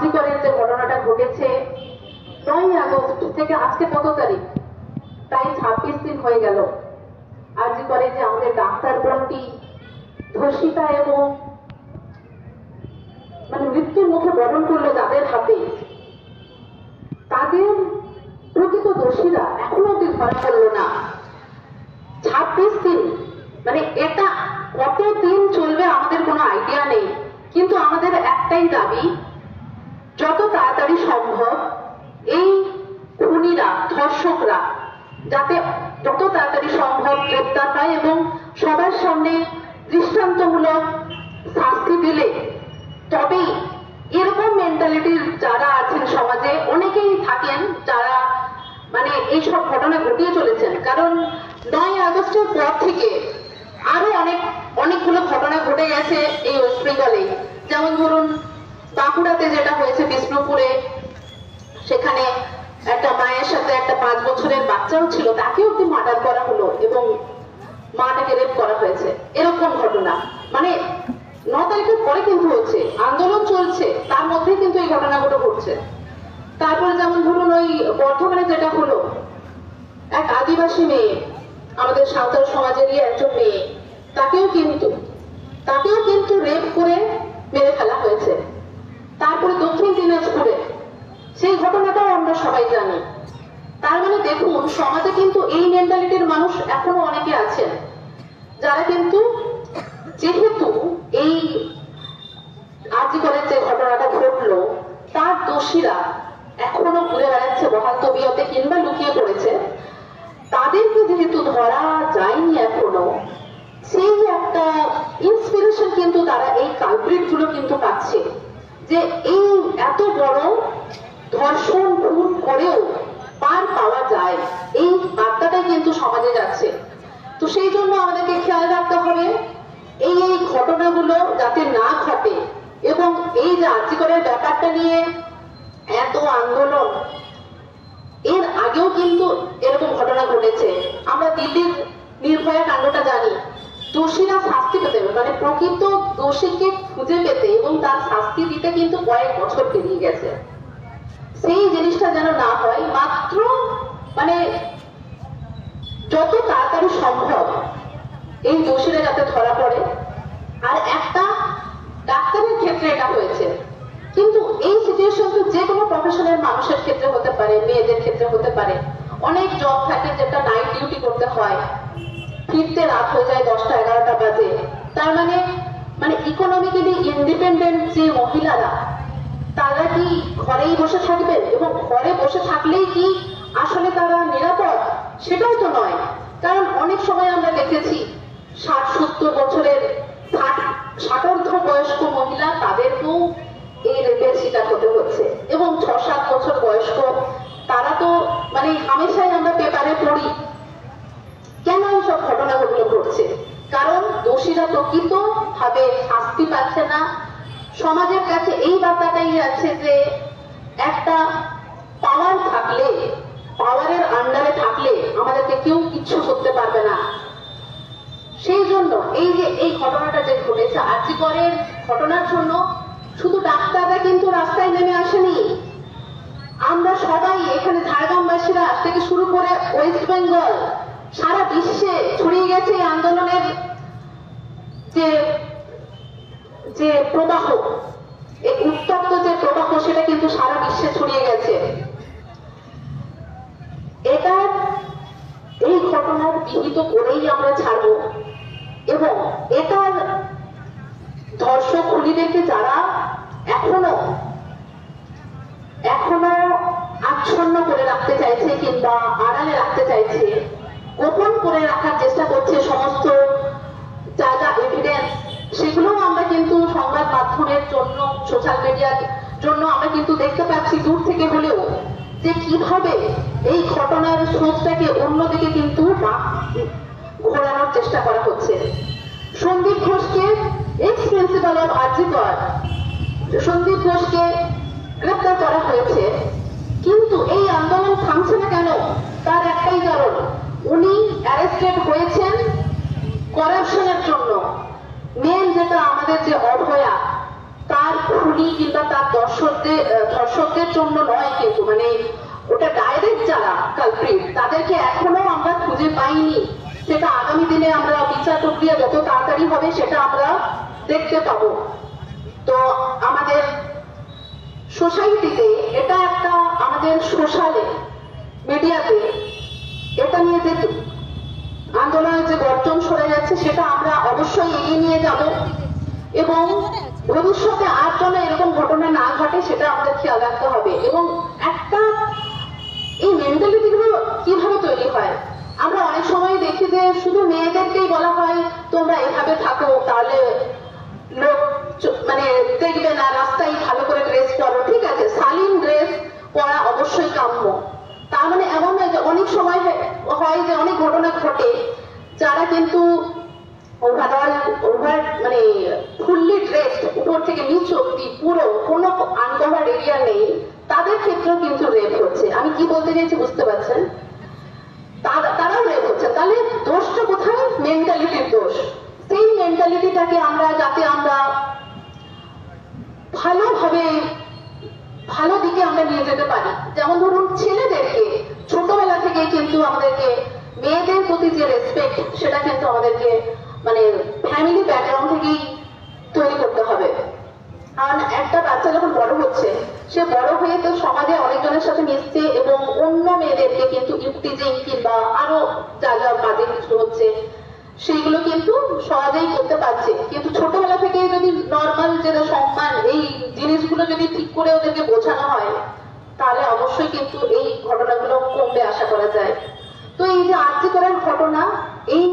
জি করের যে ঘটনাটা ঘটেছে 9ই আগস্ট থেকে আজকে কত তারিখ, প্রায় 26 দিন হয়ে গেল। আর জি করে যে আমাদের ডাক্তার বোনটি ধর্ষিতা এবং মৃত্যুর মুখে বরণ করলো যাদের হাতে, তাদের প্রকৃত দোষীরা এখনো অব্দি ধরা পড়লো না। 26 দিন, এটা কত দিন চলবে আমাদের কোনো আইডিয়া নেই, কিন্তু আমাদের একটাই দাবি, যত তাড়াতাড়ি সম্ভব এই খুনিরা, ধর্ষকরা যাতে যত তাড়াতাড়ি সম্ভব গ্রেপ্তার হয় এবং সবার সামনে দৃষ্টান্তমূলক শাস্তি দিলে তবেই এরকম মেন্টালিটির যারা আছেন সমাজে, অনেকেই থাকেন যারা এইসব ঘটনা ঘটিয়ে চলেছেন। কারণ 9ই আগস্টের পর থেকে আরো অনেকগুলো ঘটনা ঘটে গেছে এই ওয়েস্ট বেঙ্গলে। যেমন ধরুন বাঁকুড়াতে যেটা হয়েছে, বিষ্ণুপুরে, সেখানে একটা মায়ের সাথে একটা 5 বছরের বাচ্চাও ছিল, তাকে অব্দি মার্ডার করা হলো এবং মাটাকে রেপ করা হয়েছে। এরকম ঘটনা 9 তারিখের পরে কিন্তু হচ্ছে, আন্দোলন চলছে, তার মধ্যে কিন্তু এই ঘটনাগুলো ঘটছে। তারপরে যেমন ধরুন ওই বর্ধমানে যেটা হলো, এক আদিবাসী মেয়ে, আমাদের সাঁওতাল সমাজেরই একজন মেয়ে, তাকেও কিন্তু রেপ করে মেরে ফেলা হয়েছে। তারপরে দক্ষিণ দিনাজপুরে সেই ঘটনাটাও আমরা সবাই জানি। তার দেখুন, সমাজে কিন্তু এই মেন্টালিটির মানুষ এখনো অনেকে আছেন, যারা কিন্তু যেহেতু এই আরজি করের যে ঘটনাটা ঘটলো তার দোষীরা এখনো ঘুরে বেড়াচ্ছে বহাল তবিয়তে কিংবা লুকিয়ে পড়েছে, তাদেরকে যেহেতু ধরা যায়নি এখনো, সেই একটা ইন্সপিরেশন কিন্তু তারা এই কালপ্রিট গুলো কিন্তু পাচ্ছে, যে এই এত বড় ধর্ষণ খুন করেও পার পাওয়া যায়, এই বার্তাটাই কিন্তু সমাজে যাচ্ছে। তো সেই জন্য আমাদেরকে খেয়াল রাখতে হবে এই ঘটনাগুলো যাতে না ঘটে। এবং এই যে আরজি করের ব্যাপারটা নিয়ে এত আন্দোলন, এর আগেও কিন্তু এরকম ঘটনা ঘটেছে। আমরা দিল্লির নির্ভয়া কাণ্ডটা জানি, দোষীরা শাস্তি পেতে হবে, প্রকৃত দোষীকে খুঁজে পেতে এবং তার শাস্তি দিতে কিন্তু কয়েক বছর পেরিয়ে গেছে। সেই জিনিসটা যেন না হয়, মাত্র যত তাড়াতাড়ি সম্ভব এই দোষীরা যাতে ধরা পড়ে। আর একটা ডাক্তারের ক্ষেত্রে এটা হয়েছে, কিন্তু এই সিচুয়েশন তো যে কোনো প্রফেশনের মানুষের ক্ষেত্রে হতে পারে, মেয়েদের ক্ষেত্রে হতে পারে। অনেক জব থাকে যেটা নাইট ডিউটি করতে হয়, ফিরতে রাত হয়ে যায় 10টা 11টা বাজে। তার ইকোনমিক্যালি ইন্ডিপেন্ডেন্ট যে মহিলারা, তারা কি ঘরেই বসে থাকবেন? এবং ঘরে বসে থাকলেই কি আসলে তারা নিরাপদ? সেটাও তো নয়। কারণ অনেক সময় আমরা দেখেছি 60-70 বছরের, 60 বয়স্ক মহিলা, তাদেরকেও এই রেপের শিকার হতে হচ্ছে। এবং 6-7 বছর বয়স্ক, তারা তো হামেশাই আমরা পেপারে পড়ি। কেন এইসব ঘটনাগুলো ঘটছে? কারণ দোষীরা প্রকৃত ভাবে শাস্তি পাচ্ছে না। সমাজের কাছে এই বার্তাটাই আছে যে একটা পাওয়ার থাকলে, পাওয়ারের আন্ডারে থাকলে আমাদেরকে কেউ কিচ্ছু করতে পারবে না। সেই জন্য এই যে এই ঘটনাটা যে ঘটেছে, আরজি করের ঘটনার জন্য শুধু ডাক্তাররা কিন্তু রাস্তায় নেমে আসেনি। আমরা সবাই এখানে ঝাড়গ্রামবাসীরা থেকে শুরু করে ওয়েস্ট বেঙ্গল, সারা বিশ্বে ছড়িয়ে গেছে এই আন্দোলনের যে প্রবাহ, এই উত্তপ্ত যে প্রবাহ, সেটা কিন্তু সারা বিশ্বে ছড়িয়ে গেছে। এই ঘটনার বিহিত করেই আমরা ছাড়বো এবং এটার ধর্ষক খুনিদেরকে যারা এখনো আচ্ছন্ন করে রাখতে চাইছে কিংবা আড়ালে রাখতে চাইছে, গোপন করে রাখার চেষ্টা করছে সমস্ত জায়গা এভিডেন্স, সেগুলোও আমরা কিন্তু সংবাদ মাধ্যমের জন্য, সোশ্যাল মিডিয়ার জন্য আমরা কিন্তু দেখতে পাচ্ছি দূর থেকে হলেও, যে কিভাবে এই ঘটনার স্রোতটাকে অন্যদিকে কিন্তু ঘোরানোর চেষ্টা করা হচ্ছে। সন্দীপ ঘোষকে, এক্স প্রিন্সিপাল অফ আরজি কর, সন্দীপ ঘোষকে গ্রেপ্তার করা হয়েছে, কিন্তু এই আন্দোলন থামছে না কেন? তার একটাই কারণ, উনি অ্যারেস্টেড হয়েছেন করাপশনের জন্য। মেন যেটা আমাদের যে অভয়া, তার খুনি কিংবা তার জন্য নয়, কিন্তু মানে ওটা ডাইরেক্ট যারা কালপ্রিট তাদেরকে এখনো আমরা খুঁজে পাইনি। সেটা আগামী দিনে আমরা বিচার প্রক্রিয়া যত তাড়াতাড়ি হবে সেটা আমরা দেখতে পাবো। তো আমাদের সোসাইটিতে এটা একটা, আমাদের সোশ্যালে মিডিয়াতে এটা নিয়ে যে আন্দোলনের যে গর্জন সরে যাচ্ছে সেটা আমরা অবশ্যই এগিয়ে নিয়ে যাব, এবং ভবিষ্যতে আর যেন এরকম ঘটনা না ঘটে সেটা আমাদের খেয়াল রাখতে হবে। এবং একটা এই মেন্টালিটি গুলো কিভাবে তৈরি হয়, আমরা অনেক সময় দেখি যে শুধু মেয়েদেরকেই বলা হয় তোমরা এভাবে থাকো, তাহলে লোক মানে দেখবে না, রাস্তায় ভালো করে ড্রেস পরো, ঠিক আছে, শালীন ড্রেস পরা অবশ্যই কাম্য। তার মানে এমন নয় যে অনেক সময় হয় যে অনেক ঘটনা ঘটে যারা কিন্তু ওভার মানে ফুললি ড্রেস উপর থেকে নিচ অব্দি পুরো কোনো আনকভার্ড এরিয়া নেই, তাদের ক্ষেত্রেও কিন্তু রেপ হচ্ছে। আমি কি বলতে চাইছি বুঝতে পারছেন? তারাও রেপ হচ্ছে। তাহলে দোষটা কোথায়? মেন্টালিটির দোষ। সেই মেন্টালিটিটাকে আমরা যাতে আমরা ভালোভাবে ভালো দিকে আমরা নিয়ে যেতে পারি, যেমন ধরুন ছেলেদেরকে ছোটবেলা থেকে কিন্তু আমাদেরকে মেয়েদের প্রতি যে রেসপেক্ট সেটা কিন্তু আমাদেরকে মানে ফ্যামিলি ব্যাকগ্রাউন্ড থেকেই তৈরি করতে হবে। কারণ একটা বাচ্চা যখন বড় হচ্ছে, সে বড় হয়ে তো সমাজে অনেকজনের সাথে মিশছে এবং অন্য মেয়েদেরকে কিন্তু ইফটিজিং কিংবা আরো যা যা বাজে কিছু হচ্ছে সেইগুলো কিন্তু সহজেই করতে পারছে। কিন্তু ছোটবেলা থেকে যদি নর্মাল যেটা সম্মান, এই জিনিসগুলো যদি ঠিক করে ওদেরকে বোঝানো হয় তাহলে অবশ্যই কিন্তু এই ঘটনাগুলো কমবে আশা করা যায়। তো এই যে আর্জি করার ঘটনা, এই